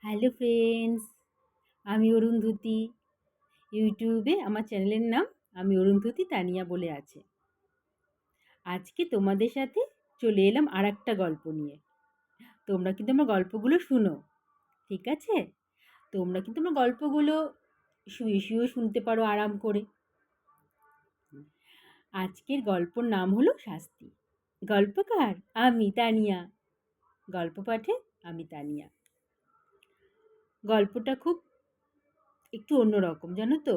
Hello friends, আমি অরুন্ধতী। ইউটিউবে আমার চ্যানেলের নাম আমি অরুন্ধতী তানিয়া বলে আছে। আজকে তোমাদের সাথে চলে এলাম আর একটা গল্প নিয়ে। তোমরা কিন্তু আমার গল্পগুলো শুনো, ঠিক আছে? তোমরা কিন্তু আমার গল্পগুলো শুয়ে শুয়েও শুনতে পারো আরাম করে। আজকের গল্পর নাম হলো শাস্তি। গল্পকার আমি তানিয়া, গল্প পাঠে আমি তানিয়া। গল্পটা খুব একটু অন্যরকম, জানো তো?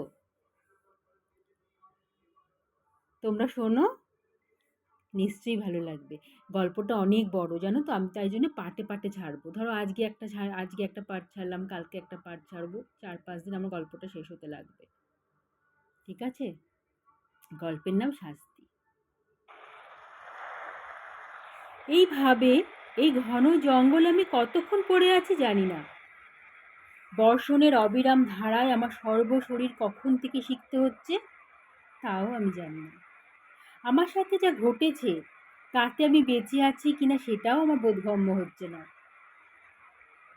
তোমরা শোনো, নিশ্চয়ই ভালো লাগবে। গল্পটা অনেক বড়, জানো তো? আমি তাই জন্য পার্টে পার্টে ছাড়বো। ধরো আজকে একটা পার্ট ছাড়লাম, কালকে একটা পার্ট ছাড়বো। ৪-৫ দিন আমার গল্পটা শেষ হতে লাগবে, ঠিক আছে? গল্পের নাম শাস্তি। এইভাবে এই ঘন জঙ্গলে আমি কতক্ষণ পড়ে আছি জানি না। বর্ষণের অবিরাম ধারায় আমার সর্বশরীর কখন থেকে শিখতে হচ্ছে তাও আমি জানি না। আমার সাথে যা ঘটেছে তাতে আমি বেঁচে আছি কিনা সেটাও আমার বোধগম্য হচ্ছে না।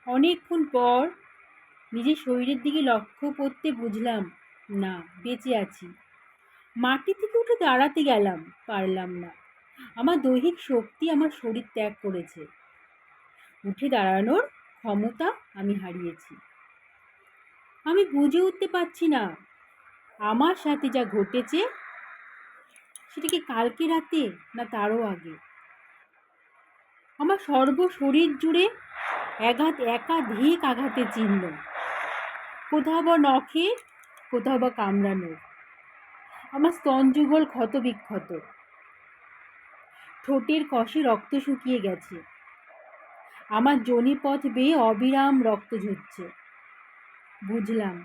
অনেকক্ষণ পর নিজের শরীরের দিকে লক্ষ্য করতে বুঝলাম, না, বেঁচে আছি। মাটি থেকে উঠে দাঁড়াতে গেলাম, পারলাম না। আমার দৈহিক শক্তি আমার শরীর ত্যাগ করেছে। উঠে দাঁড়ানোর ক্ষমতা আমি হারিয়েছি। আমি বুঝে উঠতে পারছি না আমার সাথে যা ঘটেছে সেটা কি কালকে রাতে না তারও আগে। আমার সর্বশরীর জুড়ে একাধিক আঘাতের চিহ্ন, কোথাও বা নখে, কোথাও বা কামড়ানো। আমার স্তনযুগল ক্ষত বিক্ষত, ঠোঁটের কষে রক্ত শুকিয়ে গেছে। আমার যোনিপথ বেয়ে অবিরাম রক্ত ঝরছে। বুঝলাম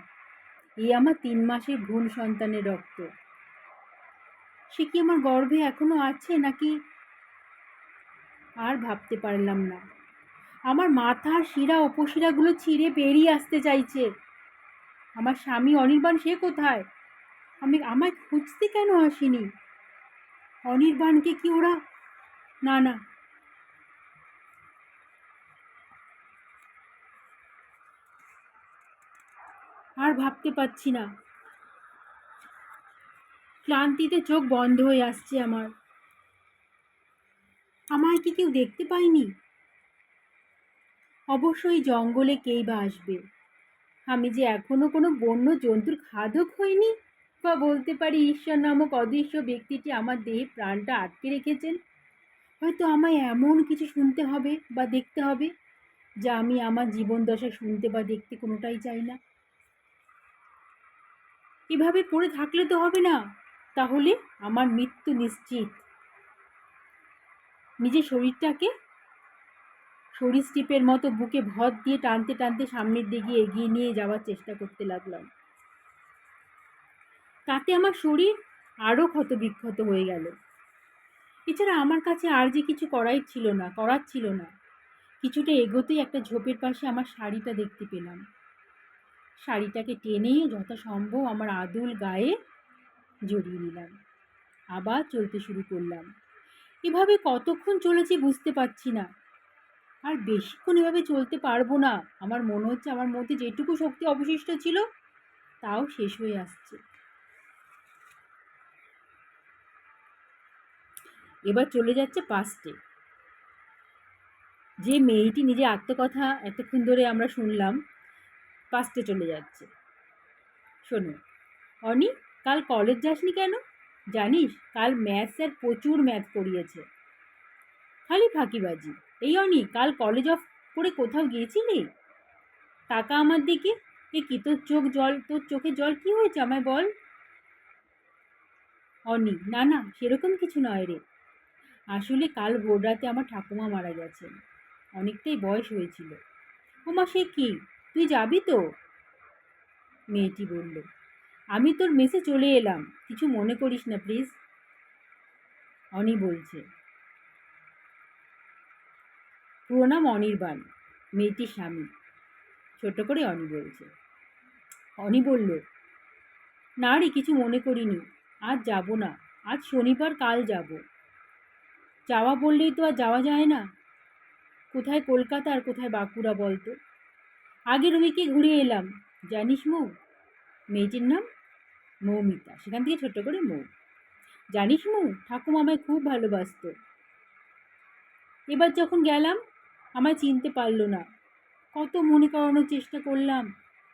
এই আমার ৩ মাসের ভ্রূণ সন্তানের রক্ত। সে কি আমার গর্ভে এখনো আছে নাকি? আর ভাবতে পারলাম না। আমার মাথার শিরা উপশিরাগুলো ছিঁড়ে বেরিয়ে আসতে চাইছে। আমার স্বামী অনির্বাণ, সে কোথায়? আমায় খুঁজতে কেন আসেনি? অনির্বাণকে কি ওরা... না না, আর ভাবতে পারছি না। ক্লান্তিতে চোখ বন্ধ হয়ে আসছে আমার। আমায় কি কেউ দেখতে পায়নি? অবশ্যই জঙ্গলে কেই বা আসবে। আমি যে এখনো কোনো বন্য জন্তুর খাদক হইনি, বা বলতে পারি ঈশ্বর নামক অদৃশ্য ব্যক্তিটি আমার দেহে প্রাণটা আটকে রেখেছেন। হয়তো আমায় এমন কিছু শুনতে হবে বা দেখতে হবে যা আমি আমার জীবন দশা শুনতে বা দেখতে কোনোটাই চাই না। এভাবে পড়ে থাকলে তো হবে না, তাহলে আমার মৃত্যু নিশ্চিত। নিজের শরীরটাকে সরীসৃপের মতো বুকে ভর দিয়ে টানতে টানতে সামনের দিকে এগিয়ে নিয়ে যাওয়ার চেষ্টা করতে লাগলাম। তাতে আমার শরীর আরও ক্ষতবিক্ষত হয়ে গেল। এছাড়া আমার কাছে আর যে কিছু করার ছিল না। কিছুটা এগোতেই একটা ঝোপের পাশে আমার শাড়িটা দেখতে পেলাম। শাড়িটাকে টেনে যথাসম্ভব আমার আদুল গায়ে জড়িয়ে নিলাম। আবার চলতে শুরু করলাম। এভাবে কতক্ষণ চলেছি বুঝতে পারছি না। আর বেশিক্ষণ এভাবে চলতে পারবো না। আমার মনে হচ্ছে আমার মধ্যে যেটুকু শক্তি অবশিষ্ট ছিল তাও শেষ হয়ে আসছে। এবার চলে যাচ্ছে পাস্টে। যে মেয়েটি নিজের আত্মকথা এতক্ষণ ধরে আমরা শুনলাম, পাস্টে চলে যাচ্ছে। শোনো, অনি, কাল কলেজ যাসনি কেন? জানিস, কাল ম্যাথ স্যার প্রচুর ম্যাথ করিয়েছে। খালি ফাঁকিবাজি। এই অনি, কাল কলেজ অফ করে কোথাও গিয়েছিলি? তাকা আমার দিকে। এ কি, তোর চোখে জল কি হয়েছে আমায় বল। অনি, না না, সেরকম কিছু নয় রে। আসলে কাল ভোররাতে আমার ঠাকুমা মারা গেছেন। অনেকটাই বয়স হয়েছিল। ওমা, সে কি? তুই যাবি তো? মেয়েটি বলল। আমি তোর মেসে চলে এলাম, কিছু মনে করিস না প্লিজ। অনি বলছে। পুরো নাম অনির্বাণ, মেয়েটির স্বামী। ছোট করে অনি বলছে। অনি বলল, না রে, কিছু মনে করিনি। আজ যাব না। আজ শনিবার, কাল যাব। যাওয়া বললেই তো আর যাওয়া যায় না। কোথায় কলকাতা আর কোথায় বাঁকুড়া বলতো? আগের উইকে ঘুরে এলাম। জানিস মৌ, মেয়েটির নাম মৌমিতা, সেখান থেকে ছোট্ট করে মৌ। জানিস মৌ, ঠাকুমা আমায় খুব ভালোবাসতো। এবার যখন গেলাম আমায় চিনতে পারলো না। কত মনে করানোর চেষ্টা করলাম,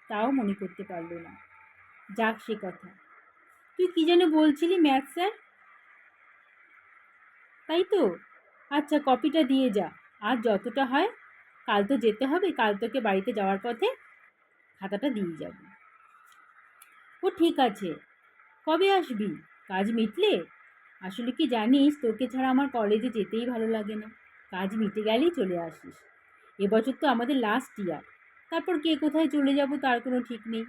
তাও মনে করতে পারলো না। যাক সে কথা। তুই কি যেন বলছিলি, ম্যাথ স্যার? তাই তো। আচ্ছা, কপিটা দিয়ে যা। আর যতটা হয়, কাল তো যেতে হবে, কাল তোকে বাড়িতে যাওয়ার পথে খাতাটা দিয়ে যাবো। ও ঠিক আছে। কবে আসবি? কাজ মিটলে? আসলে কি জানিস, তোকে ছাড়া আমার কলেজে যেতেই ভালো লাগে না। কাজ মিটে গেলেই চলে আসিস। এবছর তো আমাদের লাস্ট ইয়ার, তারপর কে কোথায় চলে যাব তার কোনো ঠিক নেই।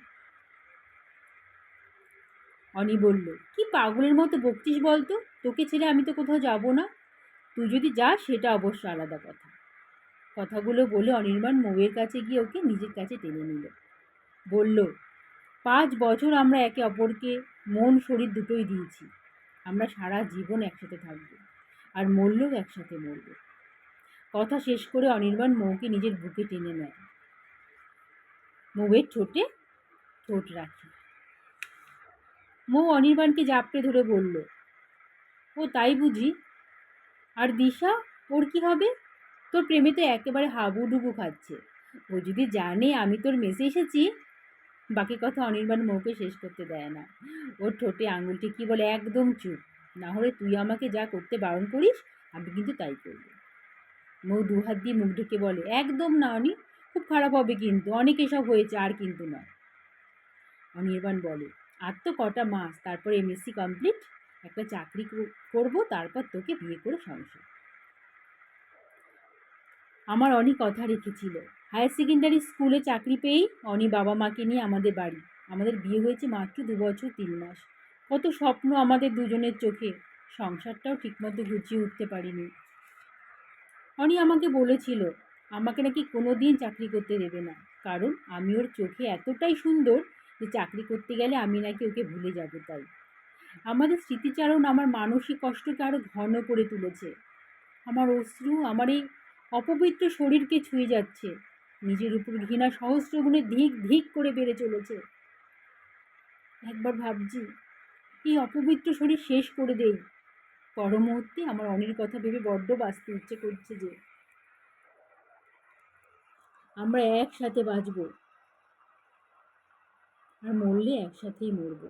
অনি বলল, কি পাগলের মতো বকছিস বলতো? তোকে ছেড়ে আমি তো কোথাও যাব না। তুই যদি যাস সেটা অবশ্য আলাদা কথা। কথাগুলো বলে অনির্বাণ মৌয়ের কাছে গিয়ে ওকে নিজের কাছে টেনে নিল। বলল, 5 বছর আমরা একে অপরকে মন শরীর দুটোই দিয়েছি। আমরা সারা জীবন একসাথে থাকবো, আর মরলেও একসাথে মরবো। কথা শেষ করে অনির্বাণ মৌকে নিজের বুকে টেনে নেয়, মৌয়ের ঠোঁটে ঠোঁট রাখে। মৌ অনির্বাণকে জাপটে ধরে বলল, ও তাই বুঝি? আর দিশা, ওর কি হবে? তোর প্রেমে তো একেবারে হাবুডুবু খাচ্ছে। ও যদি জানে আমি তোর মেসে এসেছি। বাকি কথা অনির্বাণ মৌকে শেষ করতে দেয় না। ওর ঠোঁটে আঙুলটি কি বলে, একদম চুপ। না হলে তুই আমাকে যা করতে বারণ করিস আমি কিন্তু তাই করব। মৌ দুহাত দিয়ে মুখ ঢেকে বলে, একদম না অনি, খুব খারাপ হবে কিন্তু। অনেক এসব হয়েছে, আর কিন্তু নয়। অনির্বাণ বলে, আর তো কটা মাস, তারপর এমএসসি কমপ্লিট, একটা চাকরি করব, তারপর তোকে বিয়ে করে সংসার। আমার অনি কথা রেখেছিল। হায়ার সেকেন্ডারি স্কুলে চাকরি পেয়েই অনি বাবা মাকে নিয়ে আমাদের বাড়ি। আমাদের বিয়ে হয়েছে মাত্র 2 বছর 3 মাস। কত স্বপ্ন আমাদের দুজনের চোখে, সংসারটাও ঠিকমতো গুছিয়ে উঠতে পারিনি। অনি আমাকে বলেছিল আমাকে নাকি কোনো দিন চাকরি করতে দেবে না, কারণ আমি ওর চোখে এতটাই সুন্দর যে চাকরি করতে গেলে আমি নাকি ওকে ভুলে যাব। তাই আমাদের স্মৃতিচারণ আমার মানসিক কষ্টকে আরো ঘন করে তুলেছে। আমার অশ্রু আমার এই অপবিত্র শরীরকে ছুঁয়ে যাচ্ছে। নিজের উপর ঘৃণা সহস্র গুণে ধিক ধিক করে বেড়ে চলেছে। একবার ভাবছি এই অপবিত্র শরীর শেষ করে দেই। পর মুহূর্তে আমার অনির কথা ভেবে বড্ড বাঁচতে ইচ্ছে করছে যে আমরা একসাথে বাঁচবো, আর মরলে একসাথেই মরবো।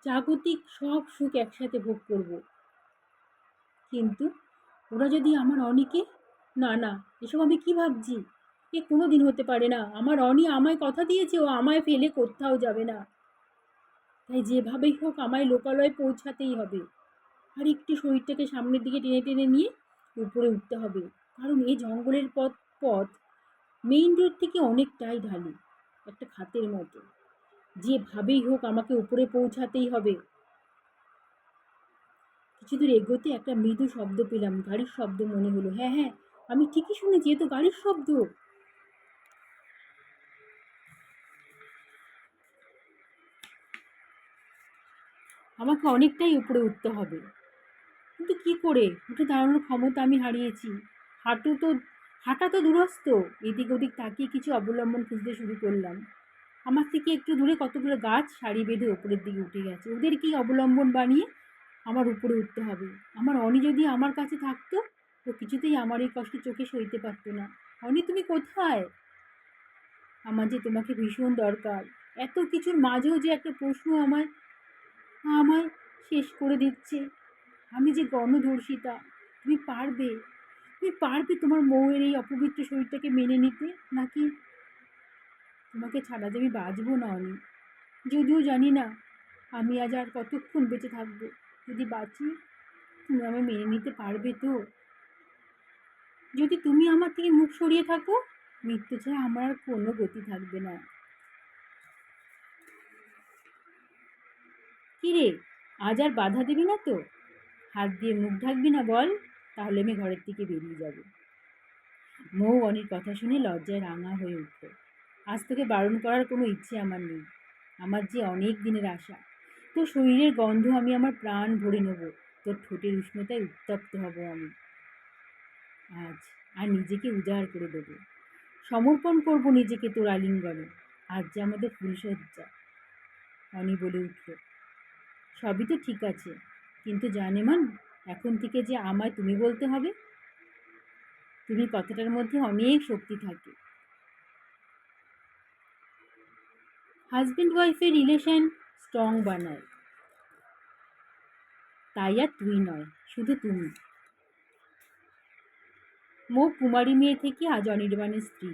জাগতিক সব সুখ একসাথে ভোগ করব। কিন্তু ওরা যদি আমার অনিকে, না না, এসব আমি কি ভাবছি? এ কোনো দিন হতে পারে না। আমার অনি আমায় কথা দিয়েছে ও আমায় ফেলে কোথাও যাবে না। তাই যেভাবেই হোক আমায় লোকালয়ে পৌঁছাতেই হবে। আর একটু শরীরটাকে সামনের দিকে টেনে টেনে নিয়ে উপরে উঠতে হবে, কারণ এই জঙ্গলের পথ মেইন রোড থেকে অনেকটাই ঢালু, একটা খাতের মতো। যেভাবেই হোক আমাকে উপরে পৌঁছাতেই হবে। কিছু দূর এগোতে একটা মৃদু শব্দ পেলাম, গাড়ির শব্দ মনে হলো। হ্যাঁ হ্যাঁ, আমি ঠিকই শুনেছি, এ তো গাড়ির শব্দ। আমাকে অনেকটাই উপরে উঠতে হবে, কিন্তু কি করে? উঠে দাঁড়ানোর ক্ষমতা আমি হারিয়েছি। হাঁটা তো দূরস্থ। এদিক ওদিক তাকিয়ে কিছু অবলম্বন খুঁজতে শুরু করলাম। আমার থেকে একটু দূরে কতগুলো গাছ সারি বেঁধে ওপরের দিকে উঠে গেছে। ওদেরকেই অবলম্বন বানিয়ে আমার উপরে উঠতে হবে। আমার অনি যদি আমার কাছে থাকতো, তো কিছুতেই আমার এই কষ্ট চোখে সইতে পারতো না। অনি, তুমি কোথায়? আমার যে তোমাকে ভীষণ দরকার। এত কিছুর মাঝেও যে একটা প্রশ্ন আমায় আমায় শেষ করে দিচ্ছে। আমি যে গণধর্ষিতা। তুমি পারবে? তুমি পারবে তোমার মৌয়ের এই অপবিত্র শরীরটাকে মেনে নিতে? নাকি তোমাকে ছাড়া যে আমি বাঁচবো না অনি? যদিও জানি না আমি আজ আর কতক্ষণ বেঁচে থাকবো। যদি বাঁচি, তুমি আমায় মেনে নিতে পারবে তো? যদি তুমি আমার থেকে মুখ সরিয়ে থাকো, মৃত্যু ছাড়া আমার আর কোনো গতি থাকবে না। কি রে, আজ আর বাধা দিবি না তো? হাত দিয়ে মুখ ঢাকবি না বল, তাহলে আমি ঘরের থেকে বেরিয়ে যাব। মৌ অনির কথা শুনে লজ্জায় রাঙা হয়ে উঠল। আজ তোকে বারণ করার কোনো ইচ্ছে আমার নেই। আমার যে অনেক দিনের আশা। তোর শরীরের গন্ধ আমি আমার প্রাণ ভরে নেব। তোর ঠোঁটের উষ্ণতায় উত্তপ্ত হব আমি। আজ আর নিজেকে উজাড় করে দেবো, সমর্পণ করব নিজেকে তোর আলিঙ্গনে। আজ যে আমাদের ফুলশয্যা। অনি বলে উঠল, সবই তো ঠিক আছে, কিন্তু জানেমান, এখন থেকে যে আমায় তুমি বলতে হবে। তুমি কথাটার মধ্যে অনেক শক্তি থাকে। হাজব্যান্ড ওয়াইফের রিলেশন স্ট্রং বানায়। তাই আর তুই নয়, শুধু তুমি। মৌ কুমারী মেয়ে থেকে আজ অনির্বাণের স্ত্রী।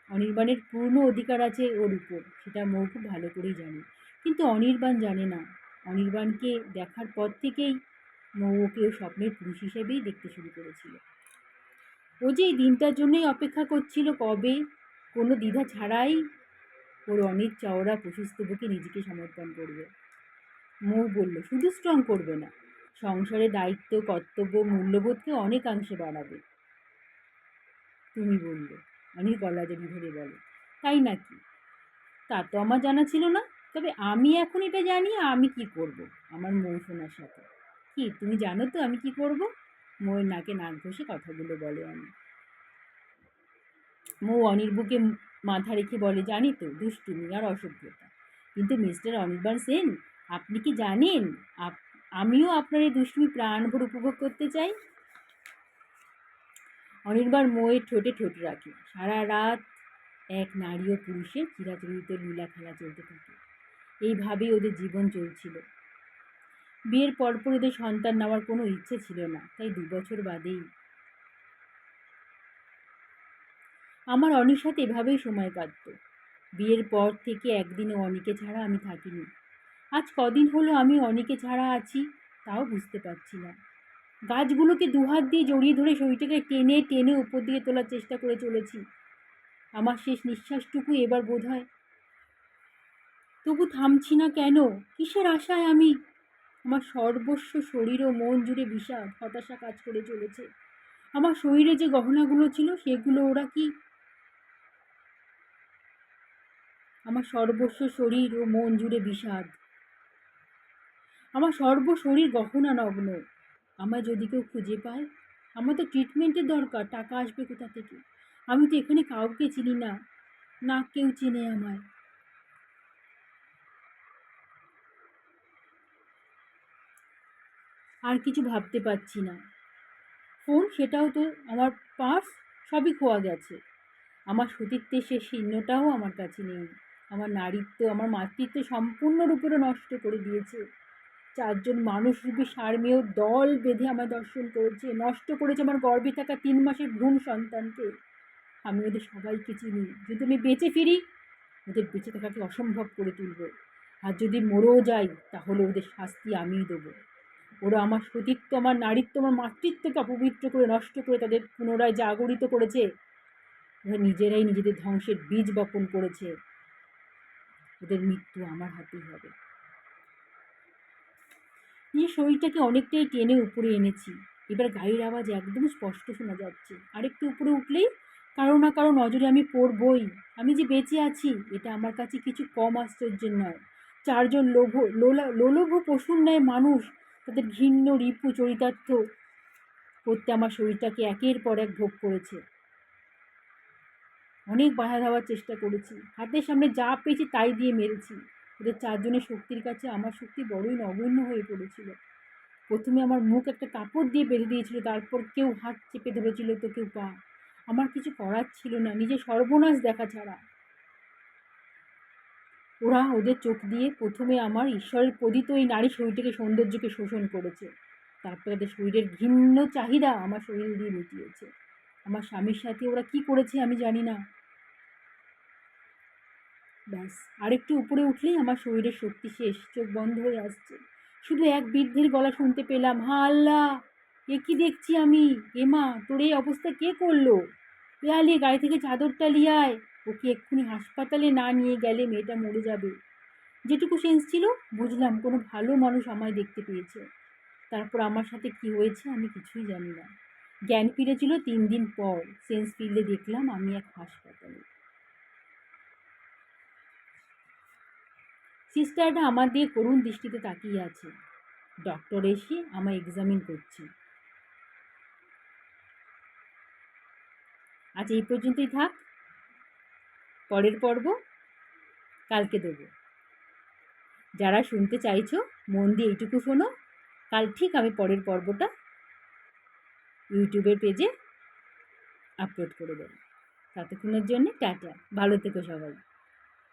অনির্বাণের পূর্ণ অধিকার আছে ওর উপর, সেটা মৌ খুব ভালো করেই জানে। কিন্তু অনির্বাণ জানে না। অনির্বাণকে দেখার পর থেকেই মৌ ওকে স্বপ্নের পুরুষ হিসেবেই দেখতে শুরু করেছিল। ও যে এই দিনটার জন্যই অপেক্ষা করছিল, কবে কোনো দ্বিধা ছাড়াই ওর অনেক চওড়া প্রশস্ত বুকে নিজেকে সমর্পণ করবে। মৌ বলল, শুধু স্ট্রং করবে না, সংসারে দায়িত্ব, কর্তব্য, মূল্যবোধকে অনেকাংশে বাড়াবে। তুমি বললে, অনেক গলা জড়ি ধরে বলে, তাই নাকি? তা তো আমার জানা ছিল না। তবে আমি এখন এটা জানি আমি কি করব আমার মৌ সোনার সাথে। কি তুমি জানো তো আমি কি করব? মৌয়ের নাকে নাক ঘষে কথাগুলো বলে অনি। মৌ অনির বুকে মাথা রেখে বলে, জানি তো, দুষ্টুমি আর অসভ্যতা। কিন্তু মিস্টার অনির্বাণ সেন, আপনি কি জানেন আমিও আপনার এই দুষ্টুমি প্রাণভর উপভোগ করতে চাই। অনির্বাণ মৌয়ের ঠোঁটে ঠোঁট রাখে। সারা রাত এক নারী ও পুরুষের চিরাচরিত লীলা খেলা চলতে থাকে। এইভাবেই ওদের জীবন চলছিল। বিয়ের পরপর ওদের সন্তান নেওয়ার কোনো ইচ্ছে ছিল না, তাই 2 বছর বাদেই আমার অনির সাথে এভাবেই সময় কাটত। বিয়ের পর থেকে একদিনও অনিকে ছাড়া আমি থাকিনি। আজ কদিন হলো আমি অনিকে ছাড়া আছি, তাও বুঝতে পারছি না। গাছগুলোকে দুহাত দিয়ে জড়িয়ে ধরে শরীরটাকে টেনে টেনে উপর দিকে তোলার চেষ্টা করে চলেছি। আমার শেষ নিঃশ্বাসটুকু এবার বোধ হয়। তবু থামছি না কেন? কিসের আশায় আমি? আমার সর্বস্ব শরীর ও মন জুড়ে বিষাদ, হতাশা কাজ করে চলেছে। আমার শরীরে যে গহনাগুলো ছিল সেগুলো ওরা কি? আমার সর্বস্ব শরীর ও মন জুড়ে বিষাদ। আমার সর্বশরীর গহনা নগ্ন। আমায় যদি কেউ খুঁজে পায়, আমার তো ট্রিটমেন্টের দরকার, টাকা আসবে কোথা থেকে? আমি তো এখানে কাউকে চিনি না, না কেউ চেনে আমায়। আর কিছু ভাবতে পারছি না। ফোন, সেটাও তো, আমার পার্স, সবই খোয়া গেছে। আমার সতীত্বের সে চিহ্নটাও আমার কাছে নেই। আমার নারীত্ব, আমার মাতৃত্ব সম্পূর্ণরূপে নষ্ট করে দিয়েছে। 4 জন মানুষরূপী সারমেয় দল বেঁধে আমায় দর্শন করেছে, নষ্ট করেছে আমার গর্ভে থাকা 3 মাসের ভ্রূণ সন্তানকে। আমি ওদের সবাইকে চিনি। যদি আমি বেঁচে ফিরি, ওদের বেঁচে থাকাকে অসম্ভব করে তুলব। আর যদি মরেও যাই, তাহলে ওদের শাস্তি আমিই দেবো। ওরা আমার সতীত্ব, আমার নারীত্ব, আমার মাতৃত্বকে অপবিত্র করে নষ্ট করে তাদের পুনরায় জাগরিত করেছে। ওরা নিজেরাই নিজেদের ধ্বংসের বীজ বপন করেছে। ওদের মৃত্যু আমার হাতেই হবে। নিজের শরীরটাকে অনেকটাই টেনে উপরে এনেছি। এবার গাড়ির আওয়াজ একদম স্পষ্ট শোনা যাচ্ছে। আরেকটু উপরে উঠলেই কারো না কারো নজরে আমি পড়বই। আমি যে বেঁচে আছি, এটা আমার কাছে কিছু কম আশ্চর্যের নয়। 4 জন লোলভ পশুর ন্যায় মানুষ তাদের ঘৃণ্য রিপু চরিতার্থ করতে আমার শরীরটাকে একের পর এক ভোগ করেছে। অনেক বাধা দেওয়ার চেষ্টা করেছি, হাতের সামনে যা পেয়েছি তাই দিয়ে মেরেছি। ওদের 4 জনের শক্তির কাছে আমার শক্তি বড়ই নগণ্য হয়ে পড়েছিল। প্রথমে আমার মুখ একটা কাপড় দিয়ে বেঁধে দিয়েছিল, তারপর কেউ হাত চেপে ধরেছিল, তো কেউ পা। আমার কিছু করার ছিল না, নিজের সর্বনাশ দেখা ছাড়া। ওরা ওদের চোখ দিয়ে প্রথমে আমার ঈশ্বরের প্রদীত এই নারী শরীরটাকে, সৌন্দর্যকে শোষণ করেছে। তারপর তাদের শরীরের ঘৃণ্য চাহিদা আমার শরীর দিয়ে মিটিয়েছে। আমার স্বামীর সাথে ওরা কি করেছে আমি জানি না। ব্যাস, আরেকটু উপরে উঠলেই আমার শরীরের শক্তি শেষ, চোখ বন্ধ হয়ে আসছে। শুধু এক বৃদ্ধের গলা শুনতে পেলাম, হা আল্লাহ, এ কি দেখছি আমি? এমা, তোর এই অবস্থা কে করলো? পেয়ালি, গাড়ি থেকে চাদরটা লিয়ে আয়। ওকে এক্ষুনি হাসপাতালে না নিয়ে গেলে মেয়েটা মরে যাবে। যেটুকু সেন্স ছিল, বুঝলাম কোনো ভালো মানুষ আমায় দেখতে পেয়েছে। তারপর আমার সাথে কি হয়েছে আমি কিছুই জানি না। জ্ঞান ফিরেছিল 3 দিন পর। সেন্স ফিরলে দেখলাম আমি এক হাসপাতালে। সিস্টারটা আমার দিয়ে করুণ দৃষ্টিতে তাকিয়ে আছে। ডক্টর এসে আমায় এক্সামিন করছে। আজ এই পর্যন্তই থাক, পরের পর্ব কালকে দেব। যারা শুনতে চাইছো মন দিয়ে এইটুকু শোনো, কাল ঠিক আমি পরের পর্বটা ইউটিউবের পেজে আপলোড করে দেব। ততক্ষণের জন্য টাটা, ভালো থেকো সবাই।